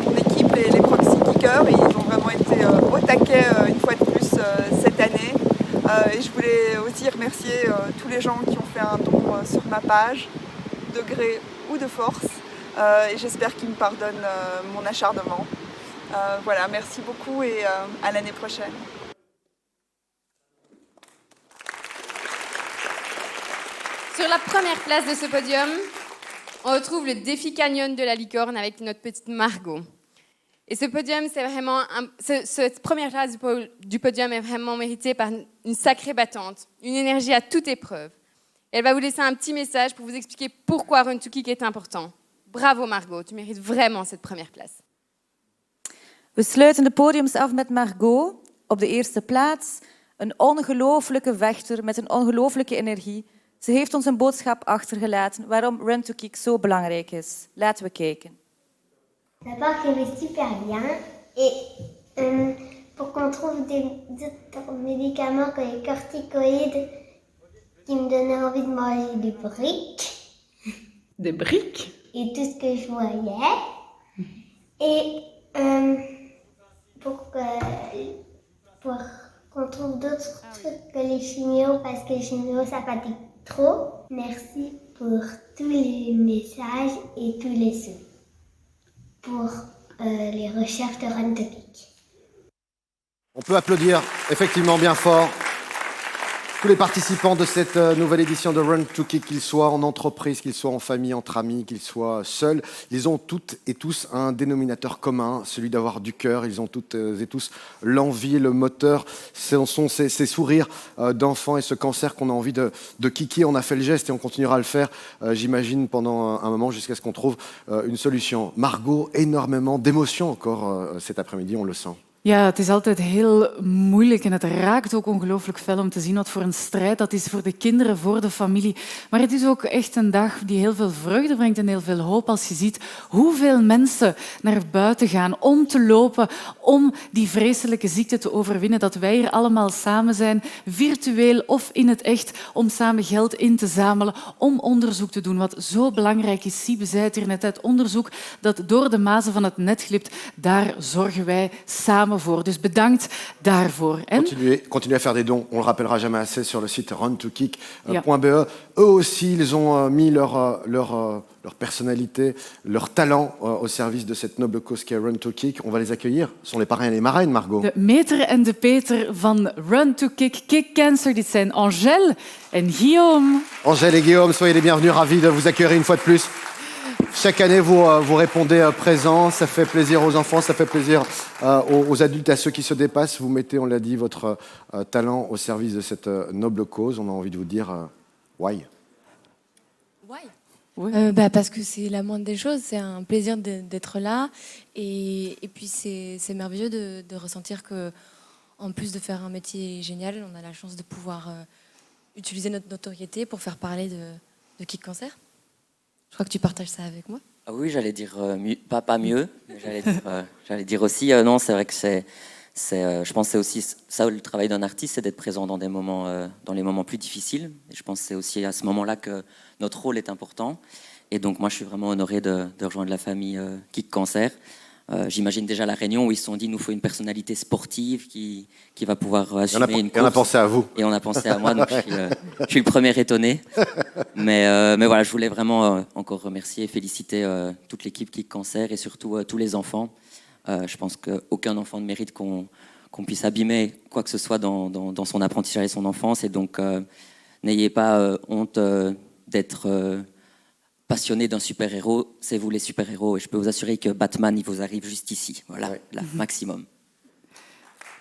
mon équipe, les Proxy Kickers. Ils ont vraiment été au taquet une fois de plus cette année. Et je voulais aussi remercier tous les gens qui ont fait un don sur ma page, de gré ou de force. Et j'espère qu'ils me pardonnent mon acharnement. Voilà, merci beaucoup et à l'année prochaine. Sur la première place de ce podium, on retrouve le défi canyon de la licorne avec notre petite Margot. Et ce podium, c'est vraiment cette première place du podium est vraiment méritée par une sacrée battante, une énergie à toute épreuve. Elle va vous laisser un petit message pour vous expliquer pourquoi Run to Kick est important. Bravo Margot, tu mérites vraiment cette première place. We sluiten de podiums af met Margot op de eerste plaats. Een ongelooflijke vechter met een ongelooflijke energie. Ze heeft ons een boodschap achtergelaten waarom Run to Kick zo belangrijk is. Laten we kijken. D'abord qu'elle est super bien et pour qu'on trouve d'autres médicaments que les corticoïdes qui me donnaient envie de manger des briques. Des briques? Et tout ce que je voyais. Et pour qu'on trouve d'autres trucs que les chimios parce que les chimios ça fatigue trop. Merci pour tous les messages et tous les sous. Pour les recherches de Run to Kick. On peut applaudir effectivement bien fort tous les participants de cette nouvelle édition de Run to Kick, qu'ils soient en entreprise, qu'ils soient en famille, entre amis, qu'ils soient seuls. Ils ont toutes et tous un dénominateur commun, celui d'avoir du cœur. Ils ont toutes et tous l'envie, le moteur. Ce sont ces sourires d'enfants et ce cancer qu'on a envie de kicker. On a fait le geste et on continuera à le faire, j'imagine, pendant un moment jusqu'à ce qu'on trouve une solution. Margot, énormément d'émotions encore cet après-midi, on le sent. Ja, het is altijd heel moeilijk en het raakt ook ongelooflijk fel om te zien wat voor een strijd dat is voor de kinderen, voor de familie. Maar het is ook echt een dag die heel veel vreugde brengt en heel veel hoop als je ziet hoeveel mensen naar buiten gaan om te lopen, om die vreselijke ziekte te overwinnen. Dat wij hier allemaal samen zijn, virtueel of in het echt, om samen geld in te zamelen, om onderzoek te doen. Wat zo belangrijk is, Siebe zei het hier net uit, onderzoek dat door de mazen van het net glipt, daar zorgen wij samen voor. Dus bedankt daarvoor. Continuez à faire des dons. On le rappellera jamais assez sur le site runtokick.be. Eux aussi, ils ont mis leur personnalité, leur talent au service de cette noble cause qu'est Run to Kick. On va les accueillir. Ce sont les parrains et les marraines, Margot. De Meter en de Peter van Run to Kick, Kick Cancer. Dit zijn Angèle en Guillaume. Angèle et Guillaume, soyez les bienvenus. Ravis de vous accueillir une fois de plus. Chaque année, vous répondez présent, ça fait plaisir aux enfants, ça fait plaisir aux adultes, à ceux qui se dépassent. Vous mettez, on l'a dit, votre talent au service de cette noble cause. On a envie de vous dire why. Why parce que c'est la moindre des choses, c'est un plaisir d'être là. Et puis c'est merveilleux de ressentir que, en plus de faire un métier génial, on a la chance de pouvoir utiliser notre notoriété pour faire parler de Kick Cancer. Je crois que tu partages ça avec moi. Ah oui, j'allais dire pas mieux, mais j'allais dire aussi non, c'est vrai que je pense que c'est aussi ça le travail d'un artiste, c'est d'être présent dans dans les moments plus difficiles. Et je pense que c'est aussi à ce moment-là que notre rôle est important. Et donc moi, je suis vraiment honoré de rejoindre la famille Kick Cancer. J'imagine déjà la réunion où ils se sont dit, il nous faut une personnalité sportive qui va pouvoir assumer une course. Et on a pensé à vous. Et on a pensé à moi, donc je suis le premier étonné. Mais voilà, je voulais vraiment encore remercier et féliciter toute l'équipe Kick Cancer et surtout tous les enfants. Je pense qu'aucun enfant ne mérite qu'on puisse abîmer quoi que ce soit dans son apprentissage et son enfance. Et donc, n'ayez pas honte d'être... passionné d'un super-héros, c'est vous les super-héros. Et je peux vous assurer que Batman, il vous arrive juste ici. Voilà, là, maximum.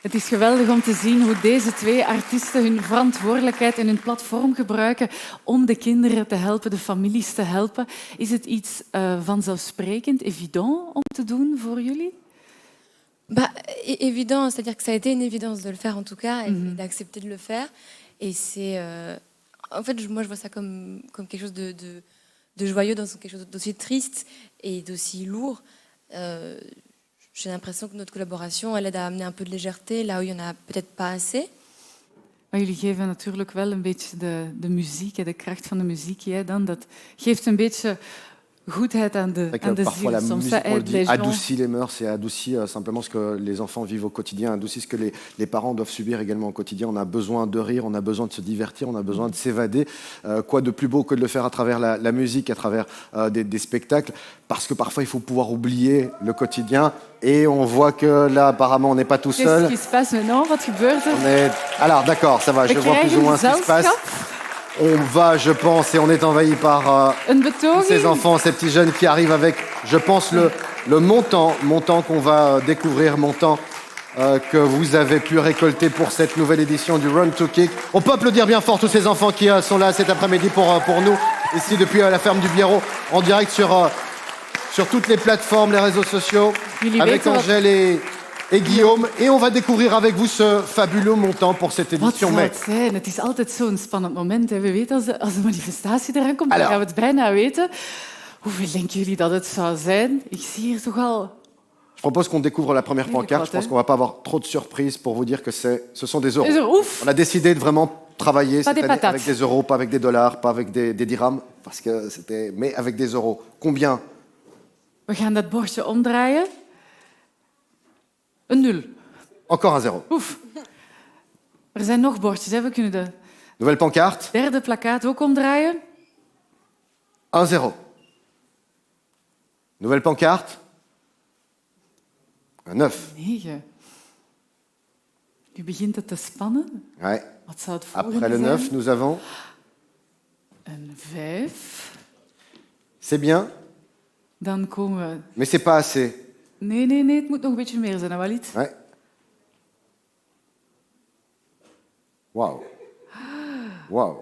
Het is geweldig om te zien hoe deze twee artiesten hun verantwoordelijkheid en hun platform gebruiken om de kinderen te helpen, de families te helpen. Is het iets vanzelfsprekend, évident om te doen voor jullie? Évident, c'est-à-dire que ça a été une évidence de le faire en tout cas, et d'accepter de le faire. Et c'est... en fait, moi, je vois ça comme quelque chose de joyeux dans quelque chose d'aussi triste et d'aussi lourd. j'ai l'impression que notre collaboration, elle aide à amener un peu de légèreté là où il y en a peut-être pas assez. Maar jullie geven natuurlijk wel een beetje de muziek, de kracht van de muziek. Dan. Dat geeft een beetje goedheid aan de parfois ziel. la Soms musique, dat on le aidt dit, les gens. adoucit les mœurs et adoucit simplement ce que les enfants vivent au quotidien, adoucit ce que les parents doivent subir également au quotidien. On a besoin de rire, on a besoin de se divertir, on a besoin de s'évader. Quoi de plus beau que de le faire à travers la musique, à travers des spectacles, parce que parfois il faut pouvoir oublier le quotidien. Et on voit que là, apparemment, on n'est pas tout seul. Qu'est-ce qui se passe maintenant? Wat gebeurt er? Alors, d'accord, ça va, je vois plus ou moins ce qui se passe. On va, je pense, et on est envahi par tous ces enfants, ces petits jeunes qui arrivent avec, je pense, le montant qu'on va découvrir, montant que vous avez pu récolter pour cette nouvelle édition du Run to Kick. On peut applaudir bien fort tous ces enfants qui sont là cet après-midi pour nous, ici depuis la ferme du Biérot, en direct sur toutes les plateformes, les réseaux sociaux, avec Angèle et Guillaume. Et on va découvrir avec vous ce fabuleux montant pour cette Wat édition. zou het zijn? Het is altijd zo'n spannend moment. We weten als de manifestatie eraan komt, dan gaan we het bijna weten. Hoeveel denken jullie dat het zou zijn? Ik zie hier toch al... Je propose qu'on découvre la première pancarte. Je pense qu'on va pas avoir trop de surprises pour vous dire que ce sont des euros. Ouf. On a décidé de vraiment travailler Pas cette des année patates. avec des euros, pas avec des dollars, pas avec des dirhams, mais avec des euros. Combien? We gaan dat bordje omdraaien. Een 0. Encore un zéro. Oef. Er zijn nog bordjes, hè? We kunnen de Nouvelle pancarte. derde plakkaat ook omdraaien. 1 zéro. Nouvelle pancarte. Un 9. 9. Nu begint het te spannen. Ouais. Wat zou het volgende Après le zijn? 9, nous avons... Een 5. C'est bien, Dan komen we... mais c'est pas assez. Nee, het moet nog een beetje meer zijn, hè, Walid? Ouais. Waouh. Waouh.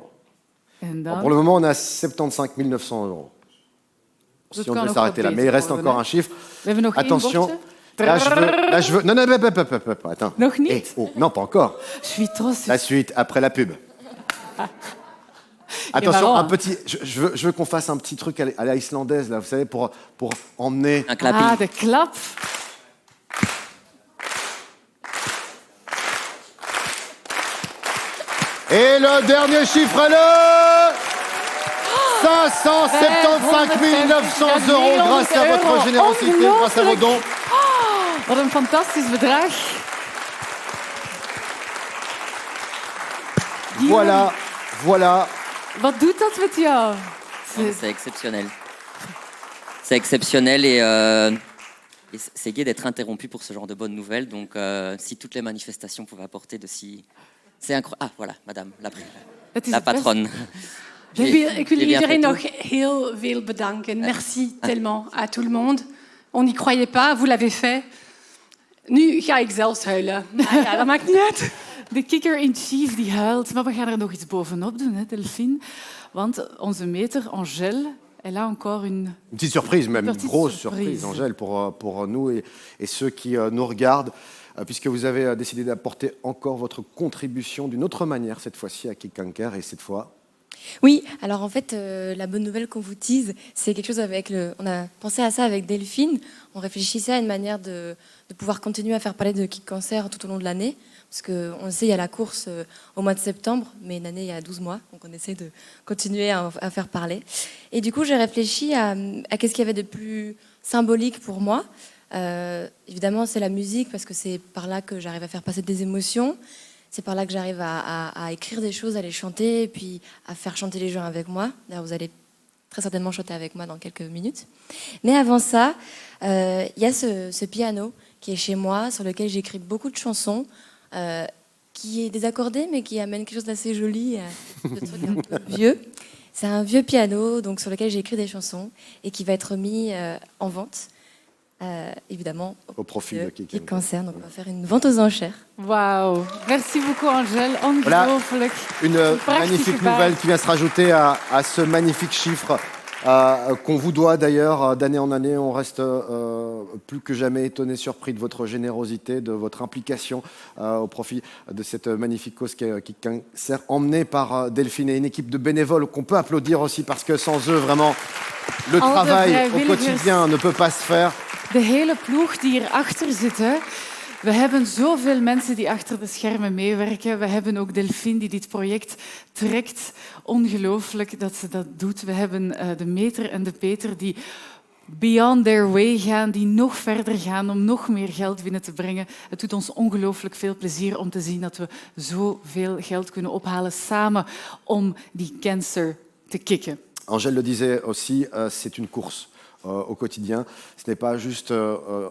En Bon, dan... pour le moment, on a 75 900 euros. Dat Si on kan devait nog s'arrêter wat là. Mais il beter reste worden, encore hè. un chiffre. We hebben nog één Attention. bordje. Là, je veux... Non, attends. Nog niet? Non, pas encore. Je suis trop sûre. La suite, après la pub. Attention, marrant, un hein. petit... Je veux qu'on fasse un petit truc à la islandaise, là, vous savez, pour emmener... Un clapping. Ah, de klap. Et le dernier chiffre est le... 575 900 euros grâce à votre générosité, grâce à vos dons. Wat een fantastisch bedrag. Voilà. Wat doet dat met jou? C'est exceptionnel. C'est exceptionnel et c'est gai d'être interrompu pour ce genre de bonnes nouvelles. Donc, si toutes les manifestations pouvaient apporter de si... C'est incroyable. Ah, voilà, madame, la patronne. Ik wil iedereen nog heel veel bedanken. Merci tellement à tout le monde. On n'y croyait pas, vous l'avez fait. Nu ga ik zelfs huilen. Maar ja, dat maakt niet uit. De kikker-in-chief die huilt, maar we gaan er nog iets bovenop doen, hè, Delphine. Want onze meter, Angèle, elle a encore une petite surprise, même une petite grosse surprise. surprise, Angèle, pour nous et ceux qui nous regardent, puisque vous avez décidé d'apporter encore votre contribution d'une autre manière, cette fois-ci à Kikanker, et cette fois... Oui, alors en fait, la bonne nouvelle qu'on vous tease, c'est quelque chose avec on a pensé à ça avec Delphine. On réfléchissait à une manière de pouvoir continuer à faire parler de Kick Cancer tout au long de l'année. Parce qu'on sait, il y a la course au mois de septembre, mais une année, il y a 12 mois. Donc on essaie de continuer à faire parler. Et du coup, j'ai réfléchi à qu'est-ce qu'il y avait de plus symbolique pour moi. Évidemment, c'est la musique, parce que c'est par là que j'arrive à faire passer des émotions. C'est par là que j'arrive à écrire des choses, à les chanter, et puis à faire chanter les gens avec moi. D'ailleurs, vous allez très certainement chanter avec moi dans quelques minutes. Mais avant ça, il y a ce piano qui est chez moi, sur lequel j'écris beaucoup de chansons, qui est désaccordé, mais qui amène quelque chose d'assez joli, de trucs un peu vieux. C'est un vieux piano donc, sur lequel j'ai écrit des chansons et qui va être mis en vente. Évidemment, au profit de Kick Cancer. Donc on va faire une vente aux enchères. Wauw. Merci beaucoup, Angèle. Ongelooflijk. Une magnifique nouvelle qui vient se rajouter à ce magnifique chiffre qu'on vous doit d'ailleurs d'année en année. On reste plus que jamais étonné, surpris de votre générosité, de votre implication au profit de cette magnifique cause qui est Kick Cancer, emmenée par Delphine et une équipe de bénévoles qu'on peut applaudir aussi parce que sans eux, vraiment, le travail au quotidien ne peut pas se faire. de hele ploeg die hierachter zit. Hè. We hebben zoveel mensen die achter de schermen meewerken. We hebben ook Delphine die dit project trekt. Ongelooflijk dat ze dat doet. We hebben de Meter en de Peter die beyond their way gaan, die nog verder gaan om nog meer geld binnen te brengen. Het doet ons ongelooflijk veel plezier om te zien dat we zoveel geld kunnen ophalen samen om die cancer te kicken. Angèle le disait aussi, c'est une course au quotidien. Ce n'est pas juste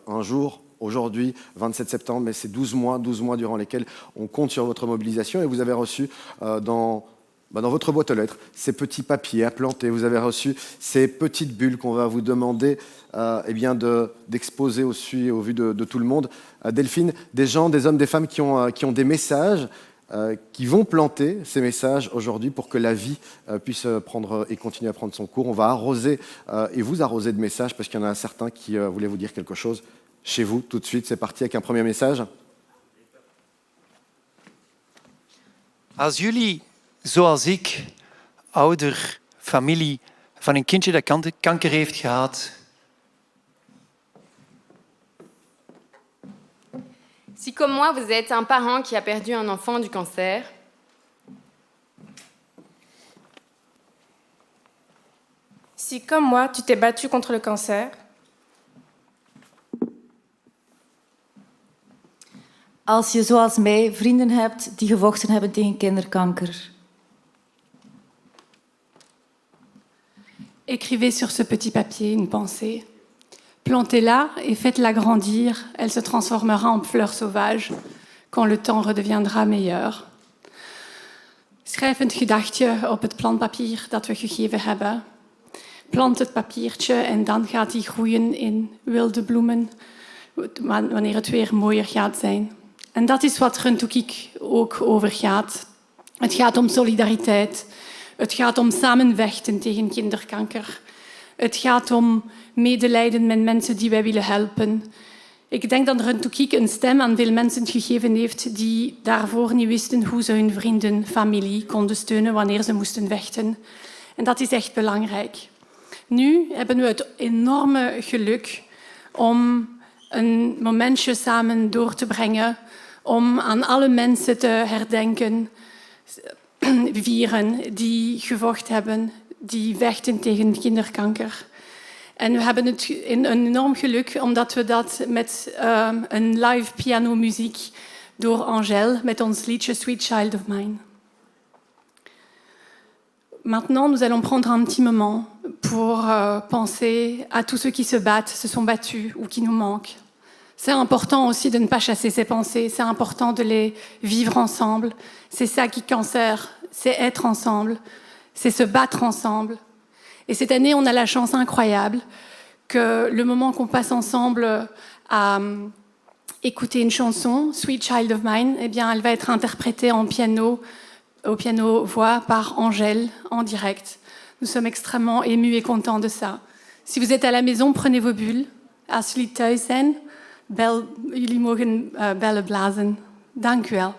un jour. Aujourd'hui, 27 septembre, mais c'est 12 mois durant lesquels on compte sur votre mobilisation. Et vous avez reçu dans votre boîte aux lettres ces petits papiers à planter. Vous avez reçu ces petites bulles qu'on va vous demander d'exposer au vu de tout le monde. Delphine, des gens, des hommes, des femmes qui ont des messages, qui vont planter ces messages aujourd'hui pour que la vie puisse prendre et continuer à prendre son cours. On va arroser et vous arroser de messages parce qu'il y en a certains qui voulaient vous dire quelque chose. Chez vous, tout de suite, c'est parti avec un premier message. Als jullie, zoals ik, ouder, familie van een kindje dat kanker heeft gehad. Si comme moi, vous êtes un parent qui a perdu un enfant du cancer, Si comme moi, tu t'es battu contre le cancer, Als je zoals mij vrienden hebt die gevochten hebben tegen kinderkanker. Écrivez sur ce petit papier une pensée. Plantez-la et faites-la grandir. Elle se transformera en fleur sauvage quand le temps redeviendra meilleur. Schrijf een gedachtje op het plantpapier dat we gegeven hebben. Plant het papiertje en dan gaat die groeien in wilde bloemen wanneer het weer mooier gaat zijn. En dat is wat Run to Kick ook over gaat. Het gaat om solidariteit. Het gaat om samen vechten tegen kinderkanker. Het gaat om medelijden met mensen die wij willen helpen. Ik denk dat Run to Kick een stem aan veel mensen gegeven heeft die daarvoor niet wisten hoe ze hun vrienden, familie konden steunen wanneer ze moesten vechten. En dat is echt belangrijk. Nu hebben we het enorme geluk om een momentje samen door te brengen, om aan alle mensen te herdenken, vieren die gevochten hebben, die vechten tegen kinderkanker. En we hebben een enorm geluk omdat we dat met een live pianomuziek door Angèle met ons liedje Sweet Child of Mine. Maintenant, nous allons prendre un petit moment pour penser à tous ceux qui se battent, se sont battus ou qui nous manquent. C'est important aussi de ne pas chasser ces pensées, c'est important de les vivre ensemble. C'est ça qui cancer, c'est être ensemble, c'est se battre ensemble. Et cette année, on a la chance incroyable que le moment qu'on passe ensemble à écouter une chanson, Sweet Child of Mine, eh bien, elle va être interprétée en piano, au piano-voix par Angèle en direct. Nous sommes extrêmement émus et contents de ça. Si vous êtes à la maison, prenez vos bulles. Als jullie thuis zijn, jullie mogen bellen blazen. Dank u wel.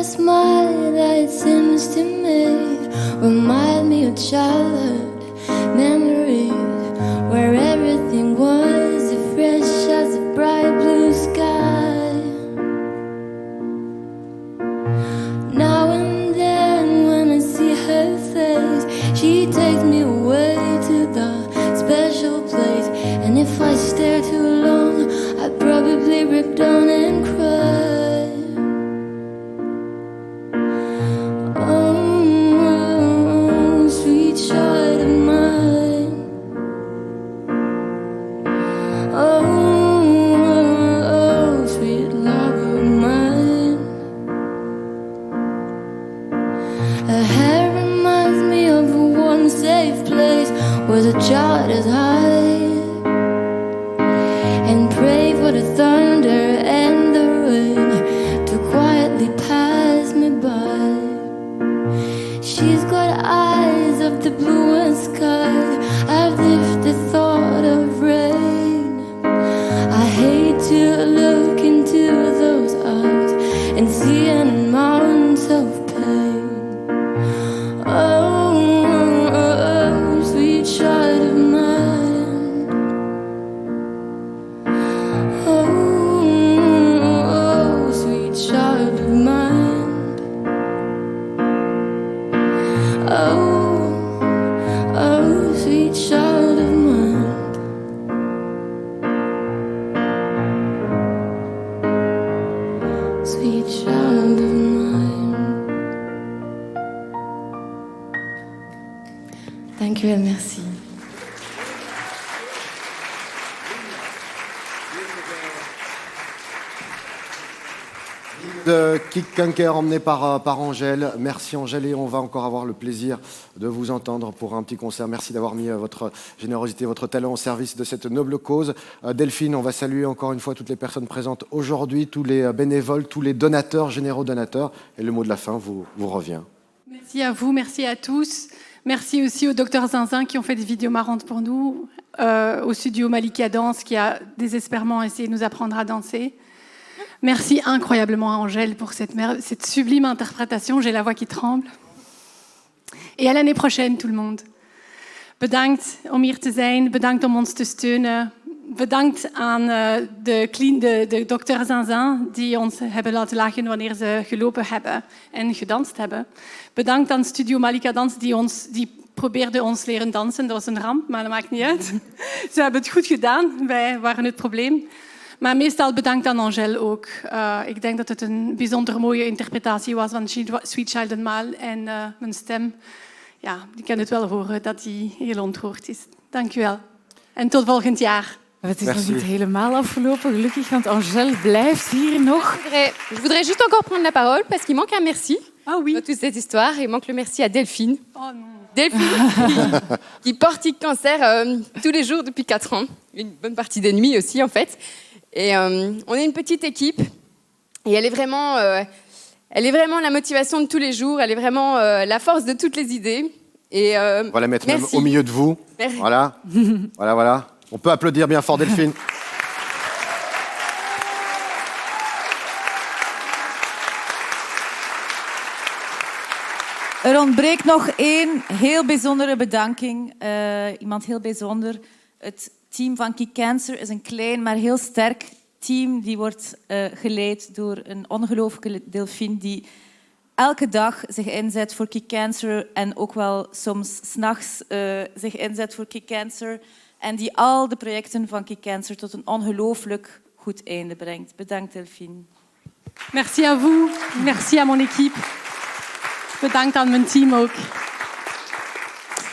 smile that seems to me remind me of childhood memories where everything was as fresh as a bright blue sky. Now and then when I see her face, sweet child of mine. Dankjewel, merci. De Kik Kanker emmené par Angèle. Merci Angèle et on va encore avoir le plaisir de vous entendre pour un petit concert. Merci d'avoir mis votre générosité, votre talent au service de cette noble cause. Delphine, on va saluer encore une fois toutes les personnes présentes aujourd'hui, tous les bénévoles, tous les donateurs, généraux donateurs. Et le mot de la fin vous revient. Merci à vous, merci à tous. Merci aussi au Dr Zinzin qui ont fait des vidéos marrantes pour nous, au studio Malika Danse qui a désespérément essayé de nous apprendre à danser. Merci incroyablement à Angèle pour cette sublime interprétation. J'ai la voix qui tremble. Et à l'année prochaine, tout le monde. Bedankt om hier te zijn. Bedankt om ons te steunen. Bedankt aan de dokter Zinzin die ons hebben laten lachen wanneer ze gelopen hebben en gedanst hebben. Bedankt aan Studio Malika Dans die probeerde ons leren dansen. Dat was een ramp, maar dat maakt niet uit. Ze hebben het goed gedaan. Wij waren het probleem. Maar meestal bedankt aan Angèle ook. Ik denk dat het een bijzonder mooie interpretatie was van Sweet Child of Mine. En mijn stem, ja, je kan het wel horen dat die heel ontroerd is. Dank u wel. En tot volgend jaar. Het is nog niet helemaal afgelopen, gelukkig, want Angèle blijft hier nog. Je voudrais juste encore prendre la parole parce qu'il manque un merci dans toute cette histoire. Il manque le merci à Delphine. Oh non. Delphine qui porte Kik Cancer tous les jours depuis 4 ans. Une bonne partie des nuits aussi, en fait. Et on est une petite équipe et elle est vraiment la motivation de tous les jours. Elle est vraiment la force de toutes les idées. Et, on va la mettre merci. même au milieu de vous. Merci. Voilà. Voilà. On peut applaudir bien fort Delphine. Ontbreekt nog één heel bijzondere bedanking. Iemand heel bijzonder. Het team van Kik Cancer is een klein, maar heel sterk team. Die wordt geleid door een ongelooflijke Delphine die elke dag zich inzet voor Kik Cancer en ook wel soms 's nachts zich inzet voor Kik Cancer. En die al de projecten van Kik Cancer tot een ongelooflijk goed einde brengt. Bedankt Delphine. Merci à vous. Merci à mon équipe. Bedankt aan mijn team ook.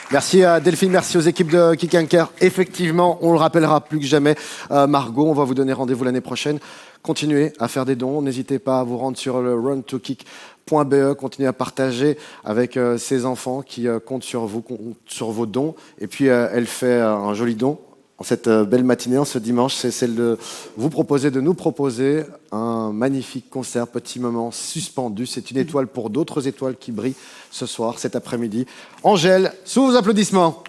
Merci à Delphine, merci aux équipes de Kik Kanker. Effectivement, on le rappellera plus que jamais. Margot, on va vous donner rendez-vous l'année prochaine. Continuez à faire des dons. N'hésitez pas à vous rendre sur le runtokik.be. Continuez à partager avec ces enfants qui comptent sur vous, sur vos dons. Et puis, elle fait un joli don. En cette belle matinée, en ce dimanche, c'est celle de vous proposer, de nous proposer un magnifique concert, petit moment suspendu. C'est une étoile pour d'autres étoiles qui brillent ce soir, cet après-midi. Angèle, sous vos applaudissements.